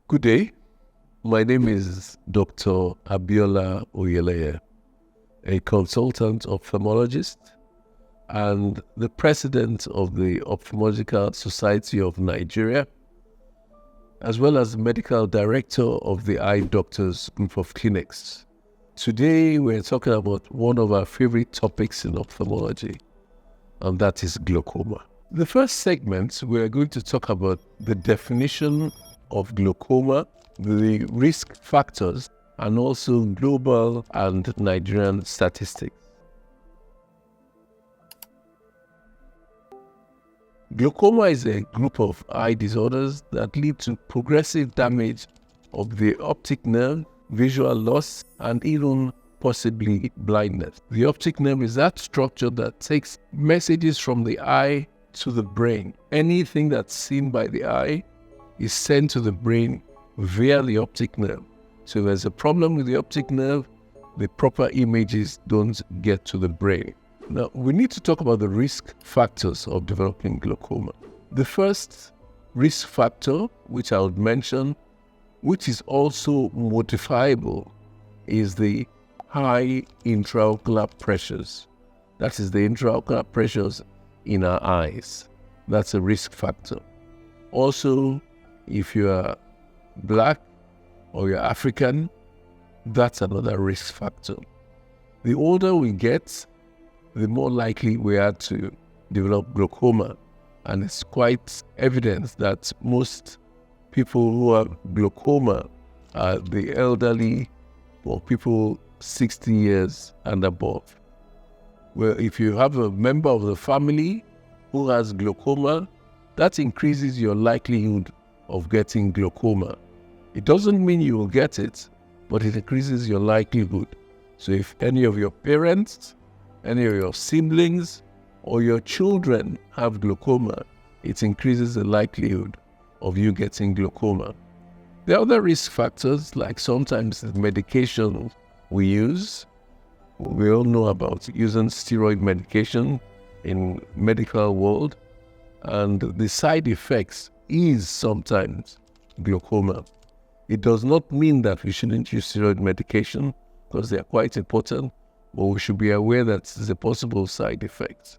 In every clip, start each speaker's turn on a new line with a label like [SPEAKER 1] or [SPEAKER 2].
[SPEAKER 1] Good day. My name is Dr. Abiola Oyeleye, a consultant ophthalmologist and the president of the Ophthalmological Society of Nigeria, as well as medical director of the Eye Doctors Group of Clinics. Today, we're talking about one of our favorite topics in ophthalmology, and that is glaucoma. The first segment, we're going to talk about the definition of glaucoma, the risk factors, and also global and Nigerian statistics. Glaucoma is a group of eye disorders that lead to progressive damage of the optic nerve, visual loss, and even possibly blindness. The optic nerve is that structure that takes messages from the eye to the brain. Anything that's seen by the eye is sent to the brain via the optic nerve. So if there's a problem with the optic nerve, the proper images don't get to the brain. Now, we need to talk about the risk factors of developing glaucoma. The first risk factor, which I would mention, which is also modifiable, is the high intraocular pressures. That is the intraocular pressures in our eyes. That's a risk factor. Also, if you are Black or you're African, that's another risk factor. The older we get, the more likely we are to develop glaucoma. And it's quite evident that most people who have glaucoma are the elderly or people 60 years and above. Well, if you have a member of the family who has glaucoma, that increases your likelihood of getting glaucoma. It doesn't mean you will get it, but it increases your likelihood. So if any of your parents, any of your siblings, or your children have glaucoma, it increases the likelihood of you getting glaucoma. There are other risk factors, like sometimes the medication we use. We all know about using steroid medication in medical world, and the side effects is sometimes glaucoma. It does not mean that we shouldn't use steroid medication because they are quite important, but we should be aware that it's a possible side effect.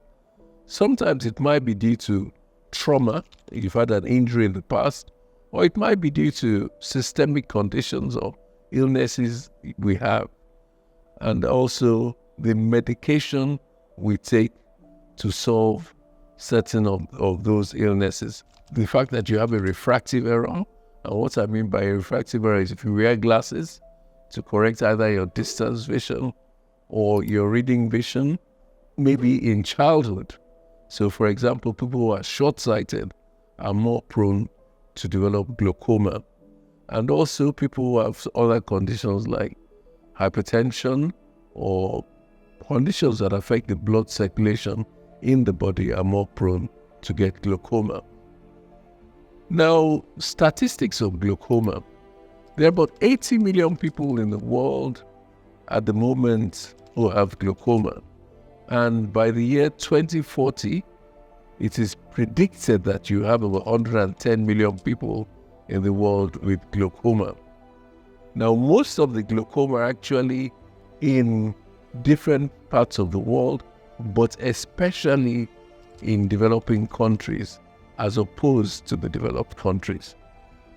[SPEAKER 1] Sometimes it might be due to trauma, if you've had an injury in the past, or it might be due to systemic conditions or illnesses we have, and also the medication we take to solve certain of those illnesses. The fact that you have a refractive error, and what I mean by a refractive error is if you wear glasses to correct either your distance vision or your reading vision, maybe in childhood. So for example, people who are short-sighted are more prone to develop glaucoma. And also people who have other conditions like hypertension or conditions that affect the blood circulation in the body are more prone to get glaucoma. Now, statistics of glaucoma. There are about 80 million people in the world at the moment who have glaucoma. And by the year 2040, it is predicted that you have about 110 million people in the world with glaucoma. Now, most of the glaucoma are actually in different parts of the world, but especially in developing countries as opposed to the developed countries.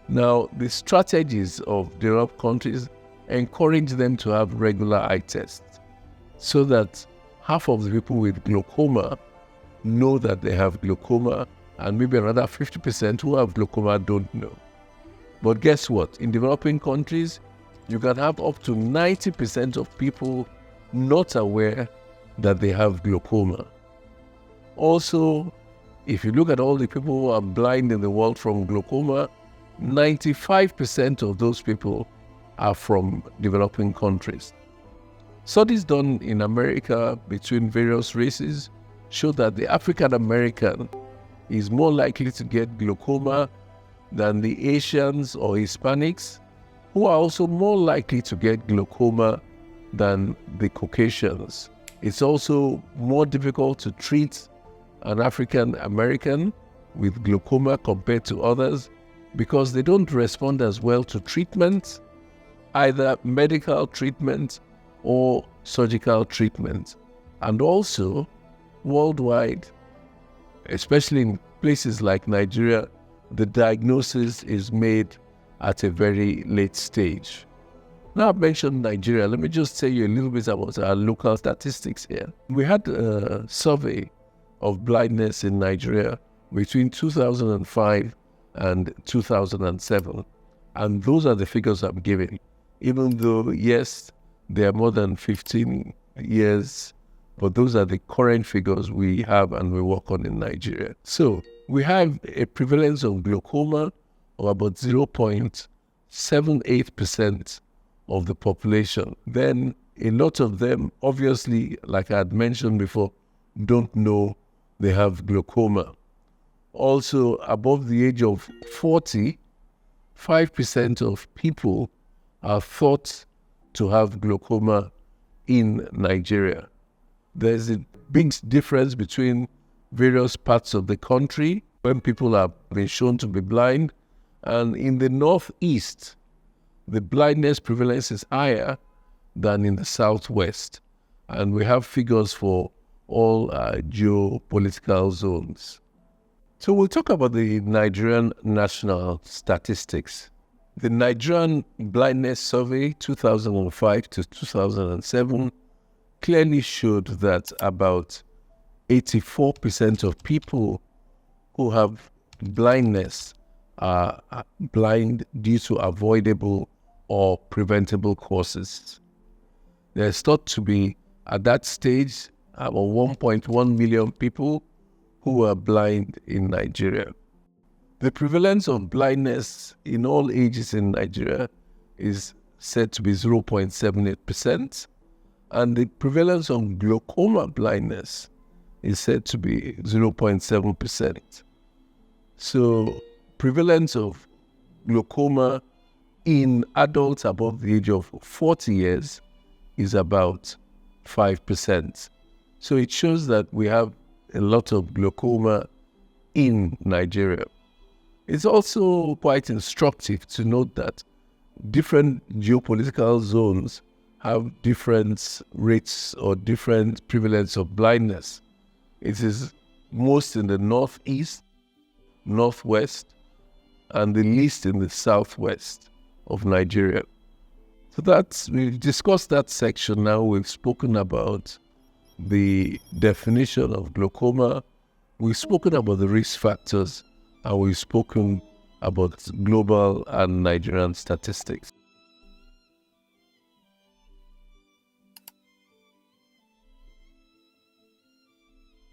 [SPEAKER 1] Now, the strategies of developed countries encourage them to have regular eye tests so that half of the people with glaucoma know that they have glaucoma, and maybe another 50% who have glaucoma don't know. But guess what? In developing countries, you can have up to 90% of people not aware that they have glaucoma. Also, if you look at all the people who are blind in the world from glaucoma, 95% of those people are from developing countries. Studies done in America between various races show that the African American is more likely to get glaucoma than the Asians or Hispanics, who are also more likely to get glaucoma than the Caucasians. It's also more difficult to treat an African American with glaucoma compared to others because they don't respond as well to treatment, either medical treatment or surgical treatment. And also, worldwide, especially in places like Nigeria, the diagnosis is made at a very late stage. Now I've mentioned Nigeria, let me just tell you a little bit about our local statistics here. We had a survey of blindness in Nigeria between 2005 and 2007. And those are the figures I'm giving. Even though, yes, they are more than 15 years, but those are the current figures we have and we work on in Nigeria. So we have a prevalence of glaucoma of about 0.78% of the population. Then a lot of them, obviously, like I had mentioned before, don't know they have glaucoma. Also, above the age of 40, 5% of people are thought to have glaucoma in Nigeria. There's a big difference between various parts of the country when people have been shown to be blind. And in the northeast, the blindness prevalence is higher than in the southwest. And we have figures for all geopolitical zones. So we'll talk about the Nigerian national statistics. The Nigerian Blindness Survey 2005 to 2007 clearly showed that about 84% of people who have blindness are blind due to avoidable or preventable causes. There's thought to be, at that stage, about 1.1 million people who are blind in Nigeria. The prevalence of blindness in all ages in Nigeria is said to be 0.78%, and the prevalence of glaucoma blindness is said to be 0.7%. So prevalence of glaucoma in adults above the age of 40 years is about 5%. So it shows that we have a lot of glaucoma in Nigeria. It's also quite instructive to note that different geopolitical zones have different rates or different prevalence of blindness. It is most in the northeast, northwest, and the least in the southwest of Nigeria. So we've discussed that section now. We've spoken about the definition of glaucoma, we've spoken about the risk factors, and we've spoken about global and Nigerian statistics.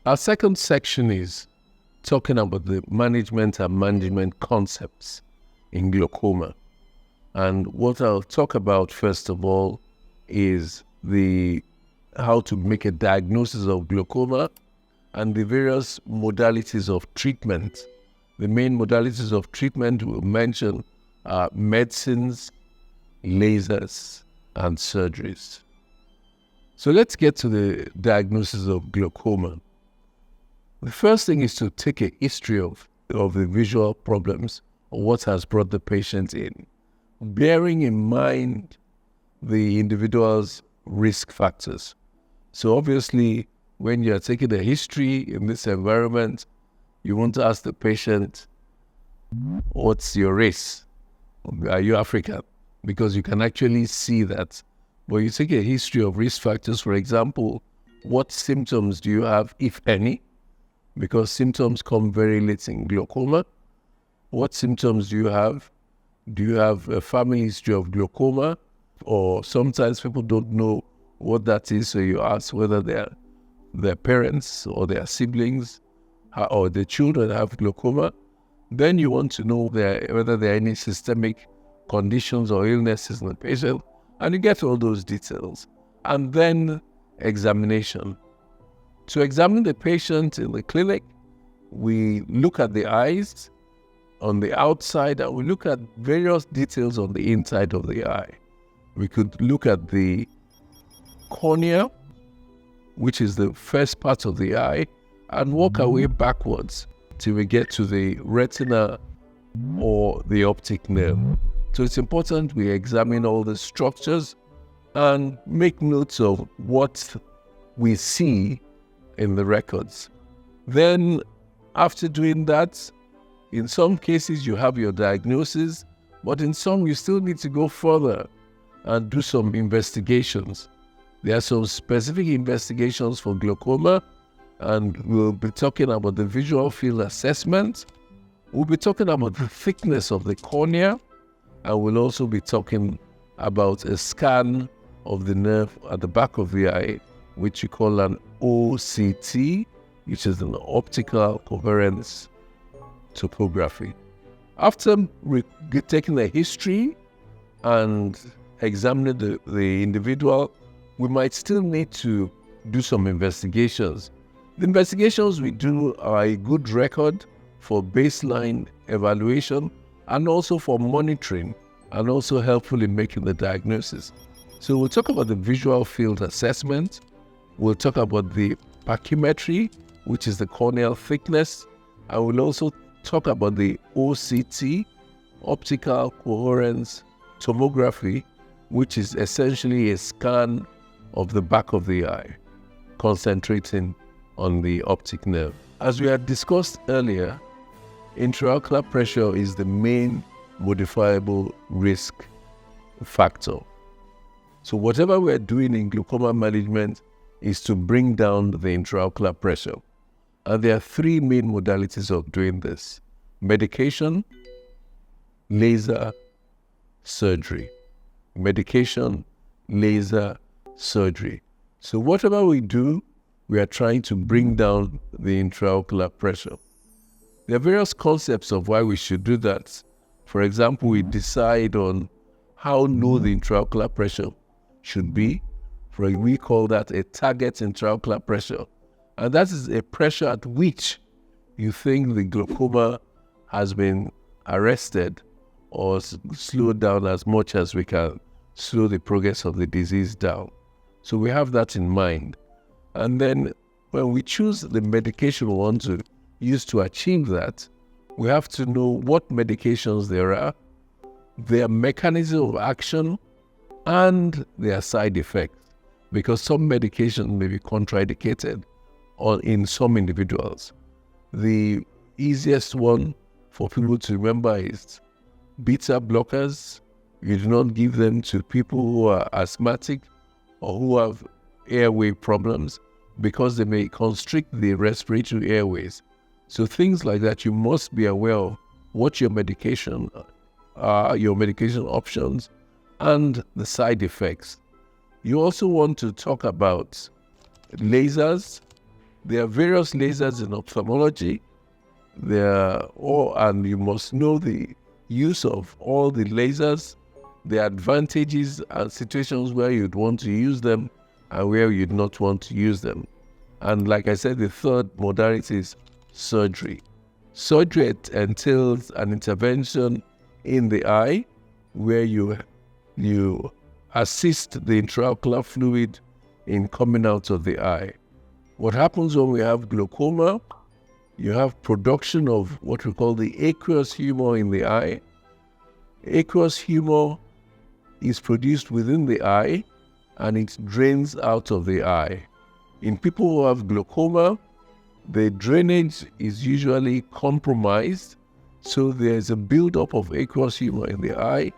[SPEAKER 1] Our second section is talking about the management and management concepts in glaucoma. And what I'll talk about first of all is how to make a diagnosis of glaucoma and the various modalities of treatment. The main modalities of treatment we'll mention are medicines, lasers, and surgeries. So let's get to the diagnosis of glaucoma. The first thing is to take a history of the visual problems or what has brought the patient in, bearing in mind the individual's risk factors. So obviously, when you're taking a history in this environment, you want to ask the patient, what's your race? Are you African? Because you can actually see that. But you take a history of risk factors, for example, what symptoms do you have, if any? Because symptoms come very late in glaucoma. What symptoms do you have? Do you have a family history of glaucoma? Or sometimes people don't know what that is, so you ask whether their parents or their siblings or the children have glaucoma. Then you want to know whether there are any systemic conditions or illnesses in the patient, and you get all those details. And then examination. To examine the patient in the clinic, we look at the eyes on the outside and we look at various details on the inside of the eye. We could look at the cornea, which is the first part of the eye, and work our way backwards till we get to the retina or the optic nerve. So it's important we examine all the structures and make notes of what we see in the records. Then after doing that, in some cases you have your diagnosis, but in some you still need to go further and do some investigations. There are some specific investigations for glaucoma, and we'll be talking about the visual field assessment. We'll be talking about the thickness of the cornea, and we'll also be talking about a scan of the nerve at the back of the eye, which we call an OCT, which is an optical coherence topography. After taking a history and examining the individual, we might still need to do some investigations. The investigations we do are a good record for baseline evaluation and also for monitoring, and also helpful in making the diagnosis. So we'll talk about the visual field assessment. We'll talk about the pachymetry, which is the corneal thickness. And we'll also talk about the OCT, optical coherence tomography, which is essentially a scan of the back of the eye, concentrating on the optic nerve. As we had discussed earlier, intraocular pressure is the main modifiable risk factor. So whatever we're doing in glaucoma management is to bring down the intraocular pressure. And there are three main modalities of doing this: medication, laser, surgery. Medication, laser, surgery. So whatever we do, we are trying to bring down the intraocular pressure. There are various concepts of why we should do that. For example, we decide on how low the intraocular pressure should be. We call that a target intraocular pressure. And that is a pressure at which you think the glaucoma has been arrested or slowed down as much as we can slow the progress of the disease down. So we have that in mind. And then when we choose the medication we want to use to achieve that, we have to know what medications there are, their mechanism of action, and their side effects. Because some medication may be contraindicated in some individuals. The easiest one for people to remember is beta blockers. You do not give them to people who are asthmatic or who have airway problems, because they may constrict the respiratory airways. So things like that, you must be aware of what your medication are, your medication options, and the side effects. You also want to talk about lasers. There are various lasers in ophthalmology. And you must know the use of all the lasers, the advantages and situations where you'd want to use them and where you'd not want to use them. And like I said, the third modality is surgery. Surgery entails an intervention in the eye where you assist the intraocular fluid in coming out of the eye. What happens when we have glaucoma? You have production of what we call the aqueous humor in the eye. Aqueous humor is produced within the eye and it drains out of the eye. In people who have glaucoma, the drainage is usually compromised, so there's a buildup of aqueous humor in the eye,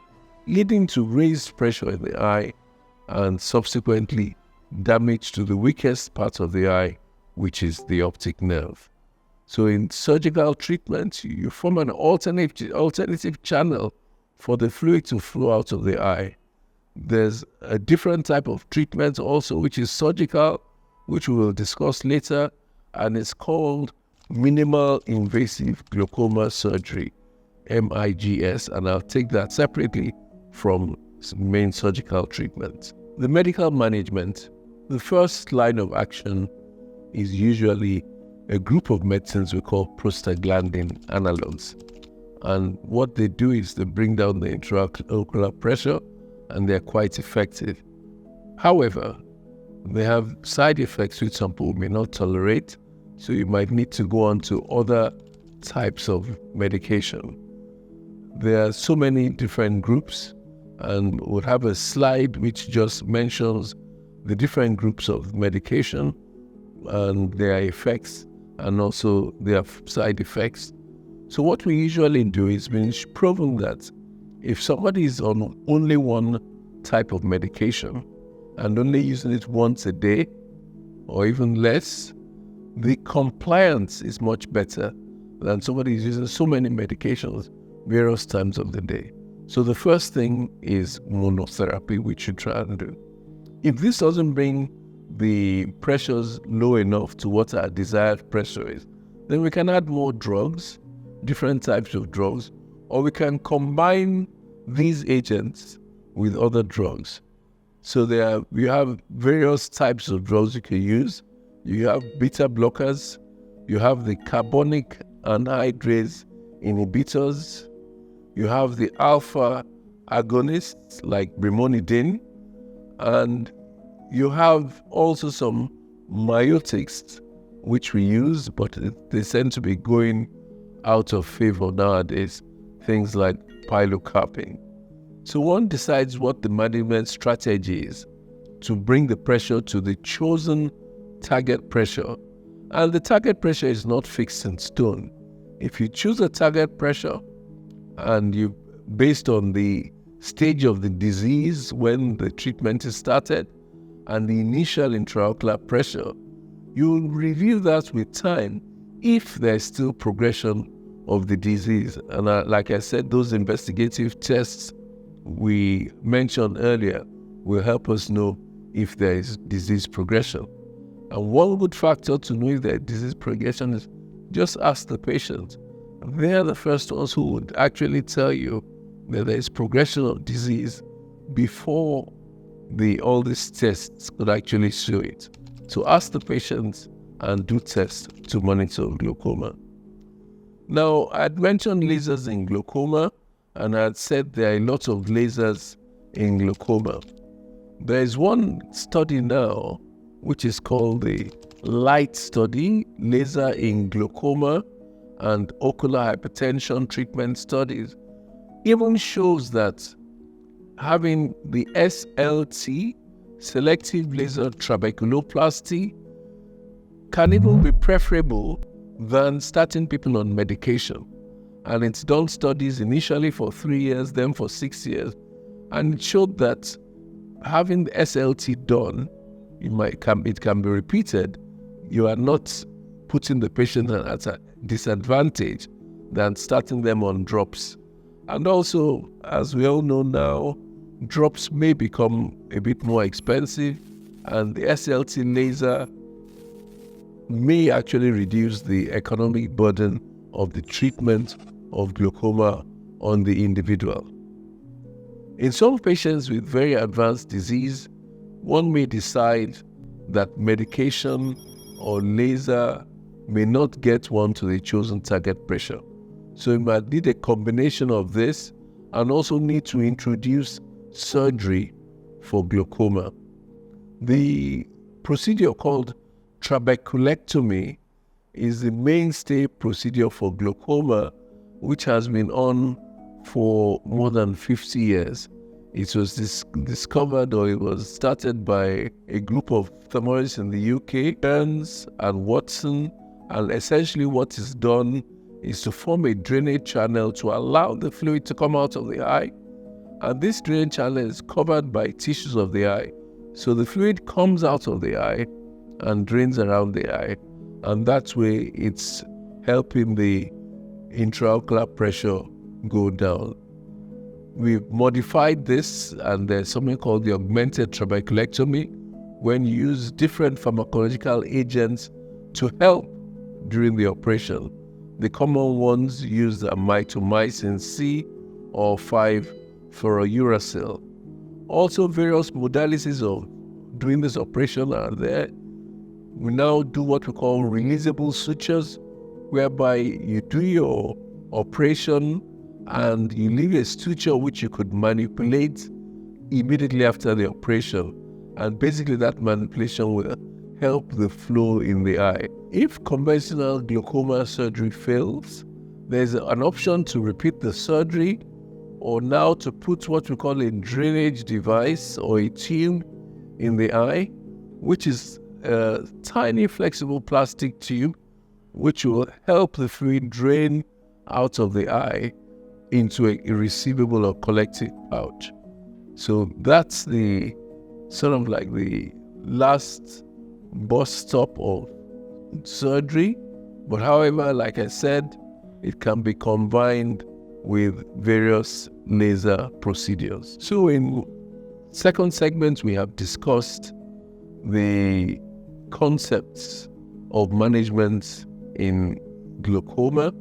[SPEAKER 1] leading to raised pressure in the eye and subsequently damage to the weakest part of the eye, which is the optic nerve. So in surgical treatment, you form an alternative channel for the fluid to flow out of the eye. There's a different type of treatment also, which is surgical, which we will discuss later, and it's called minimal invasive glaucoma surgery, MIGS, and I'll take that separately from main surgical treatment. The medical management, the first line of action is usually a group of medicines we call prostaglandin analogs. And what they do is they bring down the intraocular pressure, and they're quite effective. However, they have side effects which some people may not tolerate, so you might need to go on to other types of medication. There are so many different groups, and we'll have a slide which just mentions the different groups of medication and their effects and also their side effects. So what we usually do is been proven that if somebody is on only one type of medication and only using it once a day or even less, the compliance is much better than somebody who's using so many medications various times of the day. So the first thing is monotherapy, which you try and do. If this doesn't bring the pressures low enough to what our desired pressure is, then we can add more drugs, different types of drugs, or we can combine these agents with other drugs. So we have various types of drugs you can use. You have beta blockers, you have the carbonic anhydrase inhibitors, you have the alpha agonists like brimonidine, and you have also some myotics which we use, but they tend to be going out of favor nowadays, things like pilocarpine. So one decides what the management strategy is to bring the pressure to the chosen target pressure. And the target pressure is not fixed in stone. If you choose a target pressure and you, based on the stage of the disease when the treatment is started and the initial intraocular pressure, you will review that with time if there's still progression of the disease. And like I said, those investigative tests we mentioned earlier will help us know if there is disease progression. And one good factor to know if there is disease progression is just ask the patient. They are the first ones who would actually tell you that there is progression of disease before all these tests could actually show it. So ask the patients and do tests to monitor glaucoma. Now, I'd mentioned lasers in glaucoma, and I'd said there are a lot of lasers in glaucoma. There is one study now, which is called the LIGHT study, laser in glaucoma and ocular hypertension treatment studies, even shows that having the SLT, selective laser trabeculoplasty, can even be preferable than starting people on medication. And it's done studies initially for 3 years, then for 6 years. And it showed that having the SLT done, it can be repeated. You are not putting the patient at a disadvantage than starting them on drops. And also, as we all know now, drops may become a bit more expensive, and the SLT laser may actually reduce the economic burden of the treatment of glaucoma on the individual. In some patients with very advanced disease, one may decide that medication or laser may not get one to the chosen target pressure. So you might need a combination of this and also need to introduce surgery for glaucoma. The procedure called trabeculectomy is the mainstay procedure for glaucoma, which has been on for more than 50 years. It was discovered, or it was started by a group of ophthalmologists in the UK, Burns and Watson, and essentially what is done is to form a drainage channel to allow the fluid to come out of the eye, and this drainage channel is covered by tissues of the eye. So the fluid comes out of the eye and drains around the eye, and that way it's helping the intraocular pressure go down. We've modified this, and there's something called the augmented trabeculectomy, when you use different pharmacological agents to help during the operation. The common ones used are mitomycin C or 5-fluorouracil. Also, various modalities of doing this operation are there. We now do what we call releasable sutures, whereby you do your operation and you leave a suture which you could manipulate immediately after the operation. And basically that manipulation will help the flow in the eye. If conventional glaucoma surgery fails, there's an option to repeat the surgery or now to put what we call a drainage device or a tube in the eye, which is a tiny flexible plastic tube which will help the fluid drain out of the eye into a irreversible or collective pouch. So that's the sort of like the last bus stop of surgery. But however, like I said, it can be combined with various laser procedures. So in second segment, we have discussed the concepts of management in glaucoma.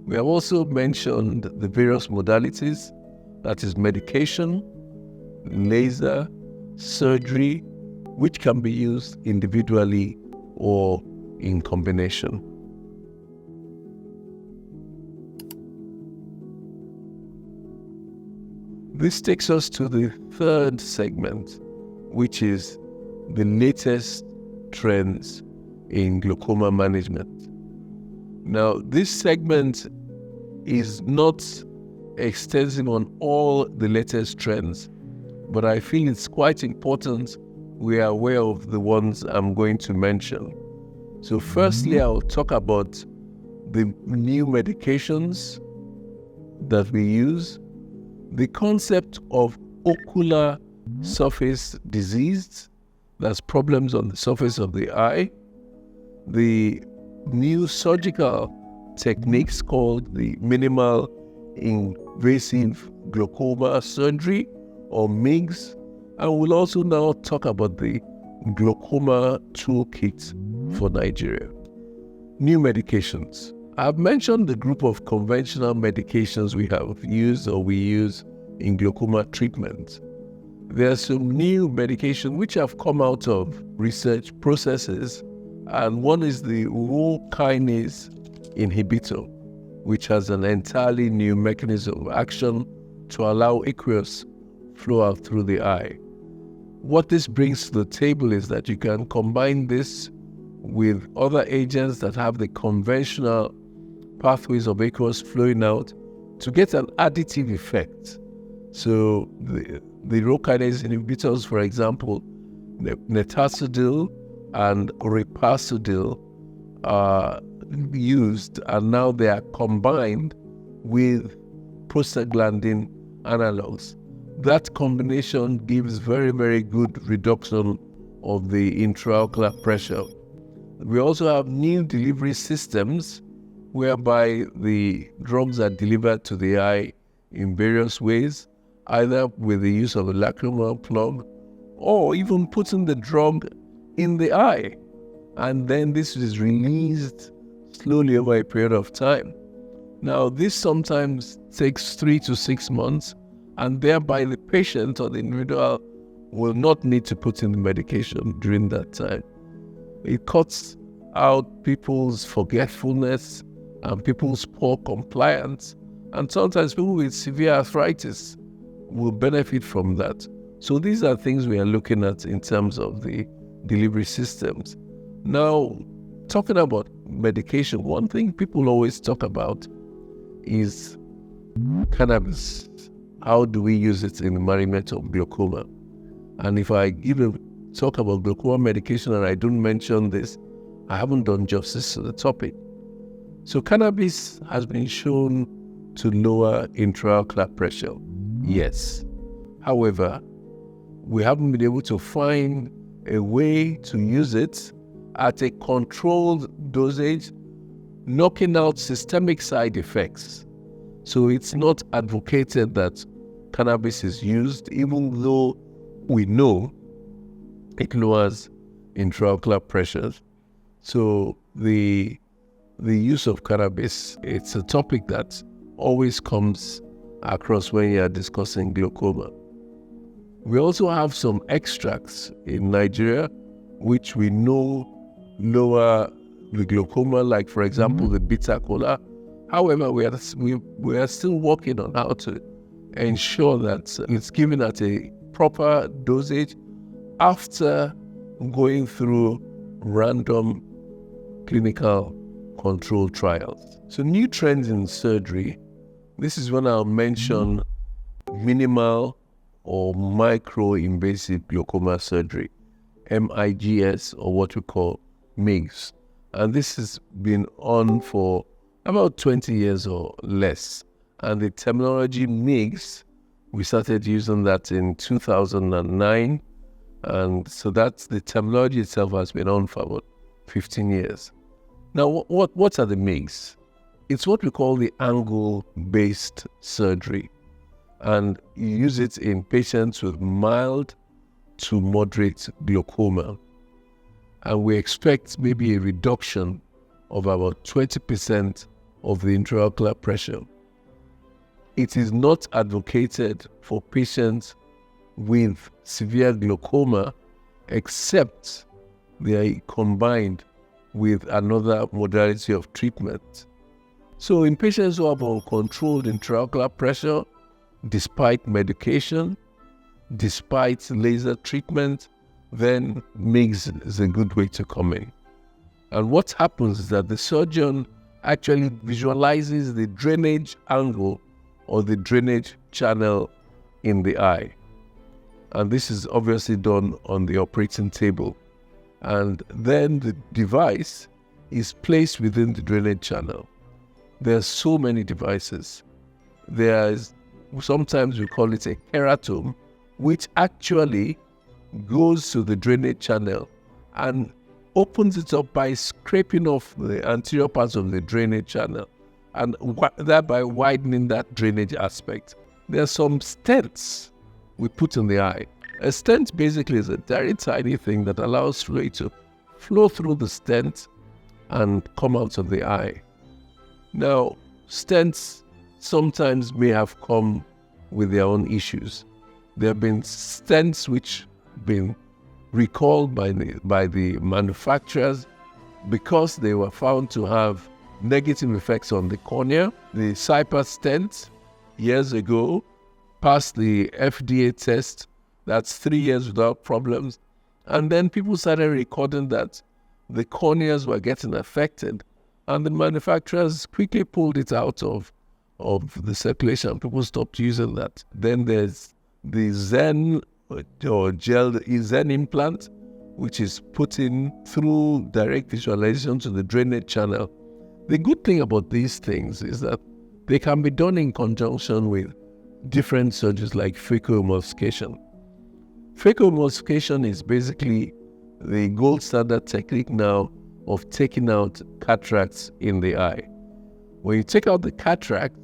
[SPEAKER 1] We have also mentioned the various modalities, that is medication, laser, surgery, which can be used individually or in combination. This takes us to the third segment, which is the latest trends in glaucoma management. Now, this segment is not extensive on all the latest trends, but I feel it's quite important we are aware of the ones I'm going to mention. So firstly, I'll talk about the new medications that we use, the concept of ocular surface disease, that's problems on the surface of the eye, the new surgical techniques called the minimal invasive glaucoma surgery or MIGS, and we'll also now talk about the glaucoma toolkit for Nigeria. New medications. I've mentioned the group of conventional medications we have used or we use in glaucoma treatment. There are some new medications which have come out of research processes, and one is the Rho kinase inhibitor, which has an entirely new mechanism of action to allow aqueous flow out through the eye. What this brings to the table is that you can combine this with other agents that have the conventional pathways of aqueous flowing out to get an additive effect. So the Rho kinase inhibitors, for example, netacidil and ripacidil are used, and now they are combined with prostaglandin analogs. That combination gives very, very good reduction of the intraocular pressure. We also have new delivery systems whereby the drugs are delivered to the eye in various ways, either with the use of a lacrimal plug or even putting the drug in the eye. And then this is released slowly over a period of time. Now, this sometimes takes 3 to 6 months, and thereby the patient or the individual will not need to put in the medication during that time. It cuts out people's forgetfulness and people's poor compliance, and sometimes people with severe arthritis will benefit from that. So these are things we are looking at in terms of the delivery systems. Now, talking about medication, one thing people always talk about is cannabis. How do we use it in the management of glaucoma? And if I talk about glaucoma medication and I don't mention this, I haven't done justice to the topic. So cannabis has been shown to lower intraocular pressure. Yes. However, we haven't been able to find a way to use it at a controlled dosage, knocking out systemic side effects. So it's not advocated that cannabis is used, even though we know it lowers intraocular pressure. So the use of cannabis, it's a topic that always comes across when you are discussing glaucoma. We also have some extracts in Nigeria which we know lower the glaucoma, like for example the bitter cola. However, we are still working on how to ensure that it's given at a proper dosage after going through random clinical control trials. So new trends in surgery. This is when I'll mention minimal or micro-invasive glaucoma surgery, MIGS, or what we call MIGS. And this has been on for about 20 years or less. And the terminology MIGS, we started using that in 2009. And so that's the terminology itself has been on for about 15 years. Now, what are the MIGS? It's what we call the angle-based surgery. And you use it in patients with mild to moderate glaucoma. And we expect maybe a reduction of about 20% of the intraocular pressure. It is not advocated for patients with severe glaucoma except they are combined with another modality of treatment. So in patients who have uncontrolled intraocular pressure, despite medication, despite laser treatment, then MIGS is a good way to come in. And what happens is that the surgeon actually visualizes the drainage angle or the drainage channel in the eye. And this is obviously done on the operating table. And then the device is placed within the drainage channel. There are so many devices. There's, sometimes we call it a keratome, which actually goes to the drainage channel and opens it up by scraping off the anterior parts of the drainage channel and thereby widening that drainage aspect. There are some stents we put in the eye. A stent basically is a very tiny thing that allows fluid to flow through the stent and come out of the eye. Now, stents sometimes may have come with their own issues. There have been stents which have been recalled by the manufacturers because they were found to have negative effects on the cornea. The CYPA stent years ago passed the FDA test. That's 3 years without problems. And then people started recording that the corneas were getting affected, and the manufacturers quickly pulled it out of the circulation. People stopped using that. Then there's the Zen or gel Zen implant, which is put in through direct visualization to the drainage channel. The good thing about these things is that they can be done in conjunction with different surgeries like phacoemulsification. Phacoemulsification is basically the gold standard technique now of taking out cataracts in the eye. When you take out the cataract,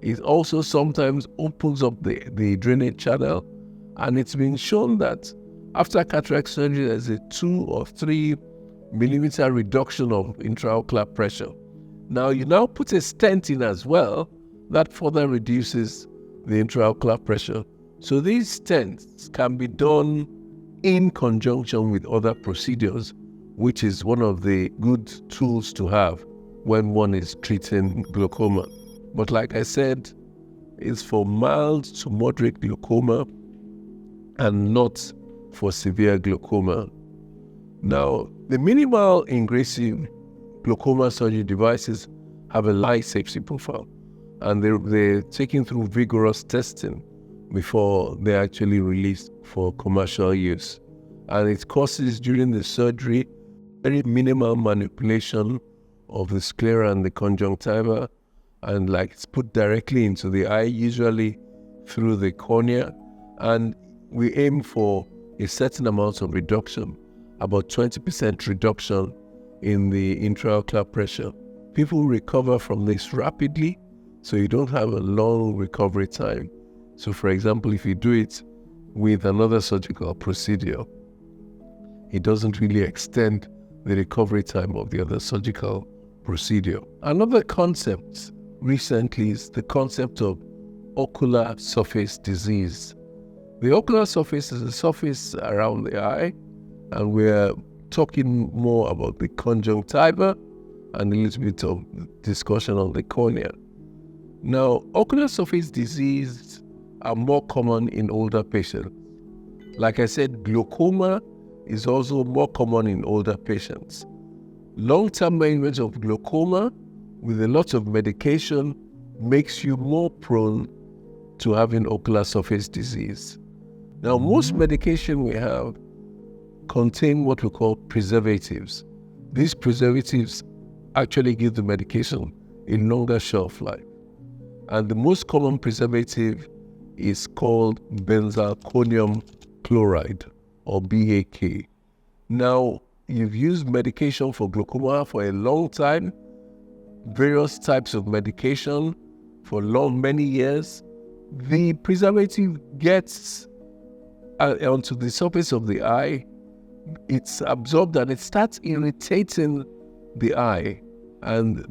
[SPEAKER 1] it also sometimes opens up the drainage channel, and it's been shown that after cataract surgery, there's a 2 or 3 millimeter reduction of intraocular pressure. Now, you now put a stent in as well, that further reduces the intraocular pressure. So these stents can be done in conjunction with other procedures, which is one of the good tools to have when one is treating glaucoma. But like I said, it's for mild to moderate glaucoma and not for severe glaucoma. Now, the minimal invasive glaucoma surgery devices have a high safety profile, and they're taken through vigorous testing before they're actually released for commercial use. And it causes, during the surgery, very minimal manipulation of the sclera and the conjunctiva, and like it's put directly into the eye, usually through the cornea. And we aim for a certain amount of reduction, about 20% reduction in the intraocular pressure. People recover from this rapidly, so you don't have a long recovery time. So for example, if you do it with another surgical procedure, it doesn't really extend the recovery time of the other surgical procedure. Another concept recently is the concept of ocular surface disease. The ocular surface is a surface around the eye, and we're talking more about the conjunctiva and a little bit of discussion on the cornea. Now, ocular surface disease are more common in older patients. Like I said, glaucoma is also more common in older patients. Long-term management of glaucoma with a lot of medication makes you more prone to having ocular surface disease. Now, most medication we have contain what we call preservatives. These preservatives actually give the medication a longer shelf life. And the most common preservative is called benzalkonium chloride, or BAK. Now, you've used medication for glaucoma for a long time, various types of medication for many years. The preservative gets onto the surface of the eye, it's absorbed and it starts irritating the eye. And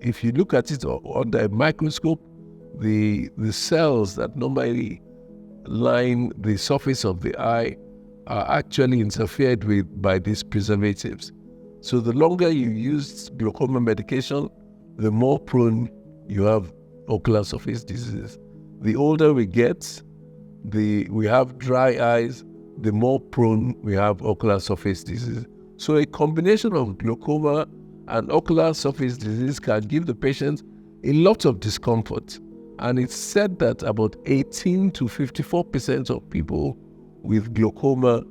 [SPEAKER 1] if you look at it under a microscope, the cells that normally line the surface of the eye are actually interfered with by these preservatives. So the longer you use glaucoma medication, the more prone you have ocular surface disease. The older we get, we have dry eyes, the more prone we have ocular surface disease. So a combination of glaucoma and ocular surface disease can give the patient a lot of discomfort. And it's said that about 18 to 54% of people with glaucoma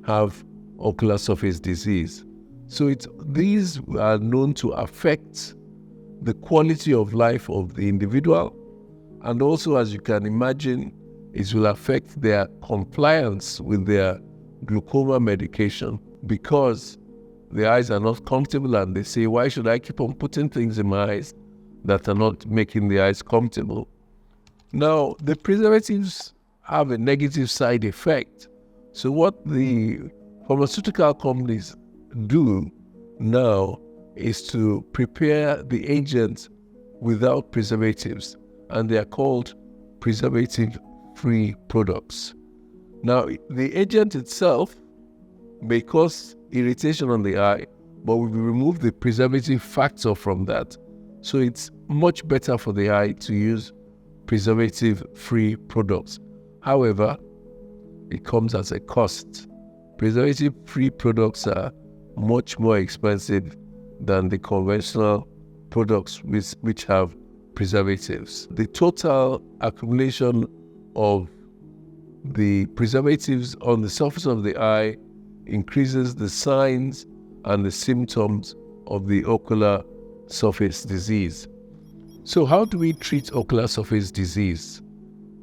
[SPEAKER 1] have ocular surface disease. So these are known to affect the quality of life of the individual. And also, as you can imagine, it will affect their compliance with their glaucoma medication, because the eyes are not comfortable and they say, why should I keep on putting things in my eyes that are not making the eyes comfortable? Now, the preservatives have a negative side effect. So what the pharmaceutical companies do now is to prepare the agent without preservatives, and they are called preservative-free products. Now, the agent itself may cause irritation on the eye, but we remove the preservative factor from that. So it's much better for the eye to use preservative-free products. However, it comes at a cost. Preservative-free products are much more expensive than the conventional products which have preservatives. The total accumulation of the preservatives on the surface of the eye increases the signs and the symptoms of the ocular surface disease. So how do we treat ocular surface disease?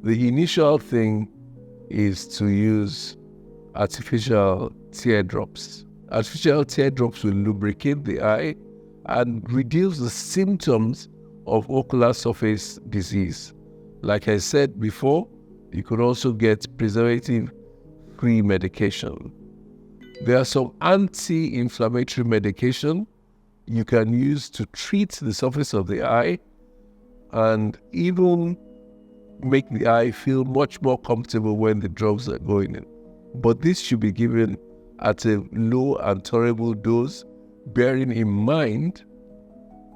[SPEAKER 1] The initial thing is to use artificial teardrops. Artificial teardrops will lubricate the eye and reduce the symptoms of ocular surface disease. Like I said before, you could also get preservative-free medication. There are some anti-inflammatory medication you can use to treat the surface of the eye and even make the eye feel much more comfortable when the drops are going in. But this should be given at a low and tolerable dose, bearing in mind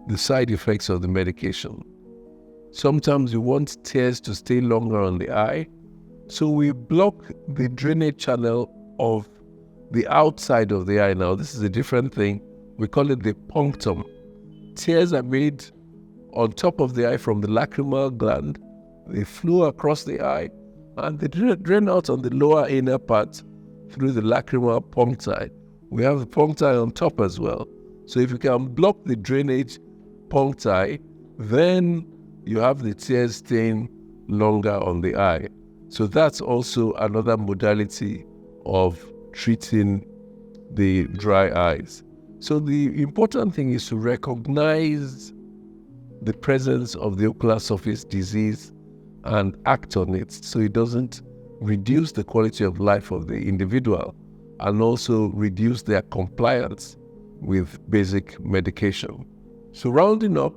[SPEAKER 1] the side effects of the medication. Sometimes you want tears to stay longer on the eye, so we block the drainage channel of the outside of the eye. Now, this is a different thing. We call it the punctum. Tears are made on top of the eye from the lacrimal gland. They flow across the eye and they drain out on the lower inner part through the lacrimal puncti. We have the puncti on top as well. So if you can block the drainage puncti, then you have the tears staying longer on the eye. So that's also another modality of treating the dry eyes. So the important thing is to recognize the presence of the ocular surface disease and act on it so it doesn't reduce the quality of life of the individual and also reduce their compliance with basic medication. So rounding up,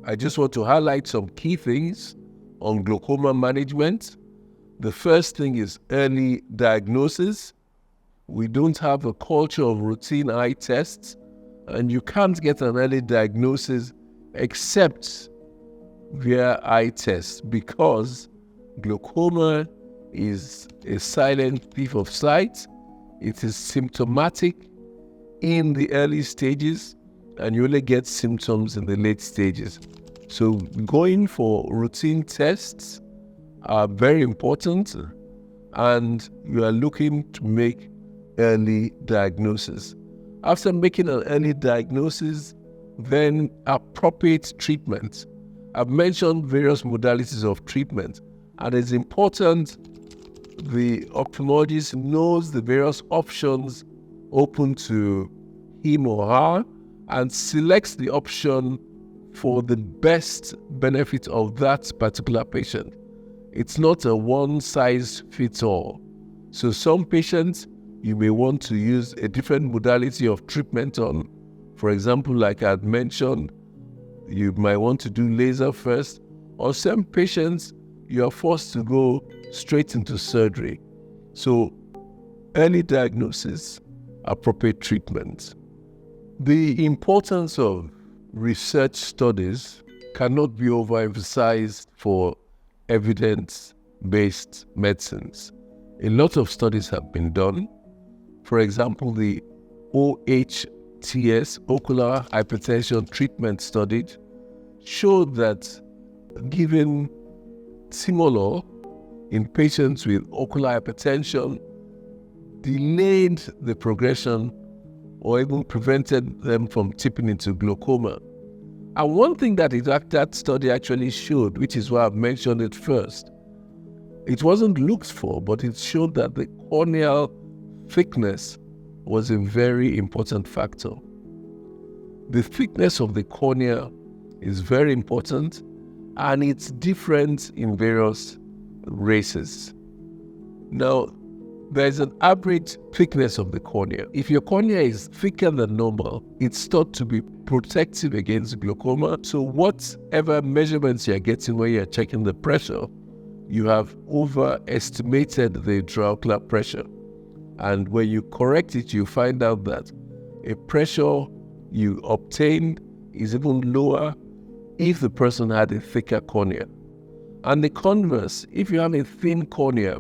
[SPEAKER 1] I just want to highlight some key things on glaucoma management. The first thing is early diagnosis. We don't have a culture of routine eye tests, and you can't get an early diagnosis except via eye tests, because glaucoma is a silent thief of sight. It is symptomatic in the early stages, and you only get symptoms in the late stages. So going for routine tests are very important, and you are looking to make early diagnosis. After making an early diagnosis, then appropriate treatment. I've mentioned various modalities of treatment, and it's important the ophthalmologist knows the various options open to him or her and selects the option for the best benefit of that particular patient. It's not a one-size-fits-all. So some patients, you may want to use a different modality of treatment on. For example, like I had mentioned, you might want to do laser first, or some patients, you are forced to go straight into surgery. So early diagnosis, appropriate treatment. The importance of research studies cannot be overemphasized for evidence-based medicines. A lot of studies have been done. For example, the OHTS, ocular hypertension treatment study, showed that giving Timolol in patients with ocular hypertension delayed the progression or even prevented them from tipping into glaucoma. And one thing that study actually showed, which is why I've mentioned it first, it wasn't looked for, but it showed that the corneal thickness was a very important factor. The thickness of the cornea is very important, and it's different in various races. Now, there's an average thickness of the cornea. If your cornea is thicker than normal, it's thought to be protective against glaucoma. So whatever measurements you're getting when you're checking the pressure, you have overestimated the intraocular pressure. And when you correct it, you find out that a pressure you obtained is even lower if the person had a thicker cornea. And the converse, if you have a thin cornea,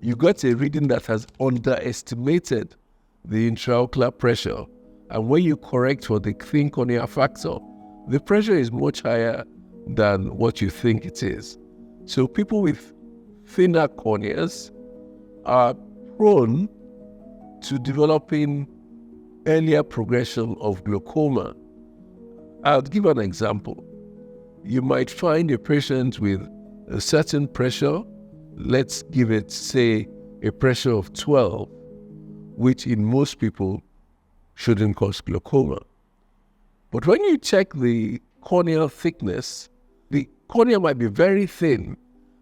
[SPEAKER 1] you got a reading that has underestimated the intraocular pressure. And when you correct for the thin cornea factor, the pressure is much higher than what you think it is. So people with thinner corneas are prone to developing earlier progression of glaucoma. I'll give an example. You might find a patient with a certain pressure, let's give it, say, a pressure of 12, which in most people shouldn't cause glaucoma. But when you check the corneal thickness, the cornea might be very thin,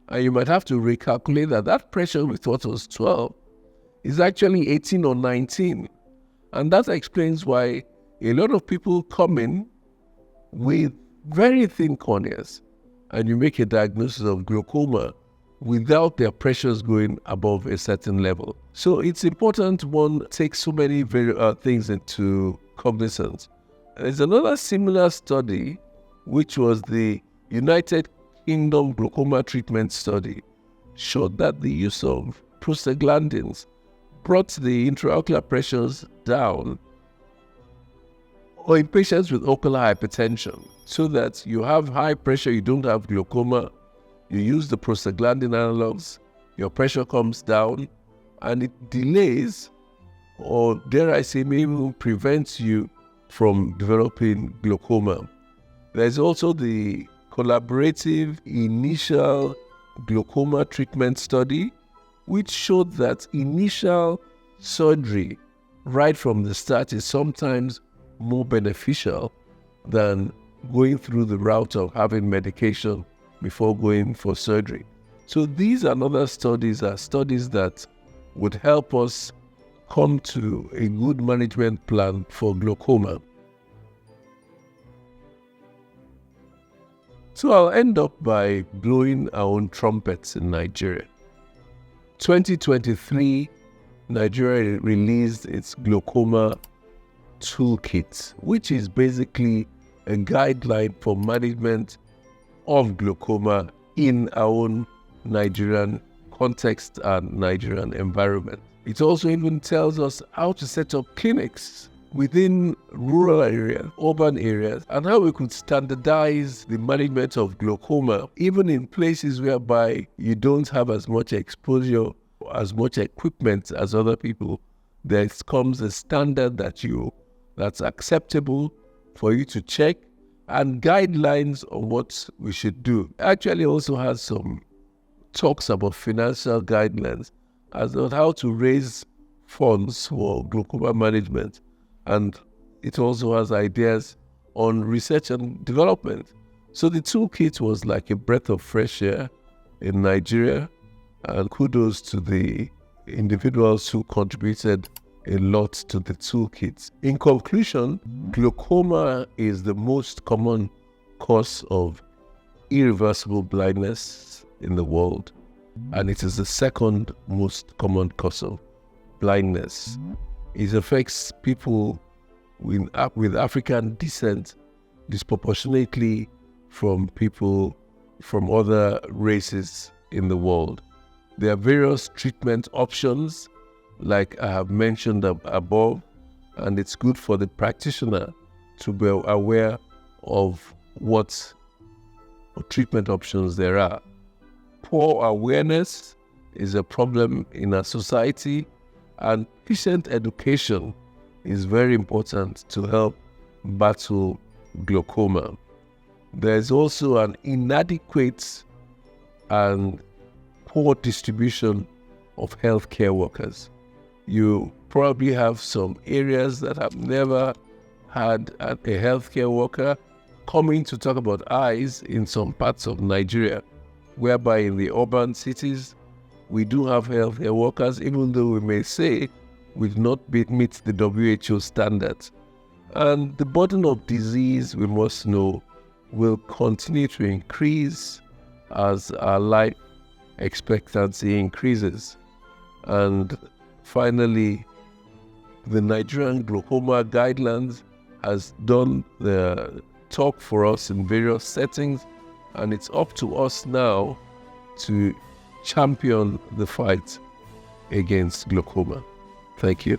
[SPEAKER 1] and you might have to recalculate that pressure we thought was 12 is actually 18 or 19. And that explains why a lot of people come in with very thin corneas, and you make a diagnosis of glaucoma without their pressures going above a certain level. So it's important one takes so many things into cognizance. There's another similar study, which was the United Kingdom glaucoma treatment study, showed that the use of prostaglandins brought the intraocular pressures down or in patients with ocular hypertension, so that you have high pressure, you don't have glaucoma, you use the prostaglandin analogs, your pressure comes down, and it delays, or dare I say, maybe even prevents you from developing glaucoma. There's also the collaborative initial glaucoma treatment study, which showed that initial surgery right from the start is sometimes more beneficial than going through the route of having medication before going for surgery. So these and other studies are studies that would help us come to a good management plan for glaucoma. So I'll end up by blowing our own trumpets in Nigeria. 2023, Nigeria released its glaucoma toolkit, which is basically a guideline for management of glaucoma in our own Nigerian context and Nigerian environment. It also even tells us how to set up clinics within rural areas, urban areas, and how we could standardize the management of glaucoma, even in places whereby you don't have as much exposure, as much equipment as other people. There comes a standard that's acceptable for you to check, and guidelines on what we should do. Actually also has some talks about financial guidelines as on how to raise funds for glaucoma management, and it also has ideas on research and development. So the toolkit was like a breath of fresh air in Nigeria, and kudos to the individuals who contributed a lot to the toolkit. In conclusion, glaucoma is the most common cause of irreversible blindness in the world, and it is the second most common cause of blindness. It affects people with African descent disproportionately from people from other races in the world. There are various treatment options, like I have mentioned above, and it's good for the practitioner to be aware of what treatment options there are. Poor awareness is a problem in our society, and patient education is very important to help battle glaucoma. There's also an inadequate and poor distribution of healthcare workers. You probably have some areas that have never had a healthcare worker coming to talk about eyes in some parts of Nigeria, whereby in the urban cities, we do have healthcare workers, even though we may say we do not meet the WHO standards. And the burden of disease, we must know, will continue to increase as our life expectancy increases. And finally, the Nigerian glaucoma guidelines has done the talk for us in various settings, and it's up to us now to champion the fight against glaucoma. Thank you.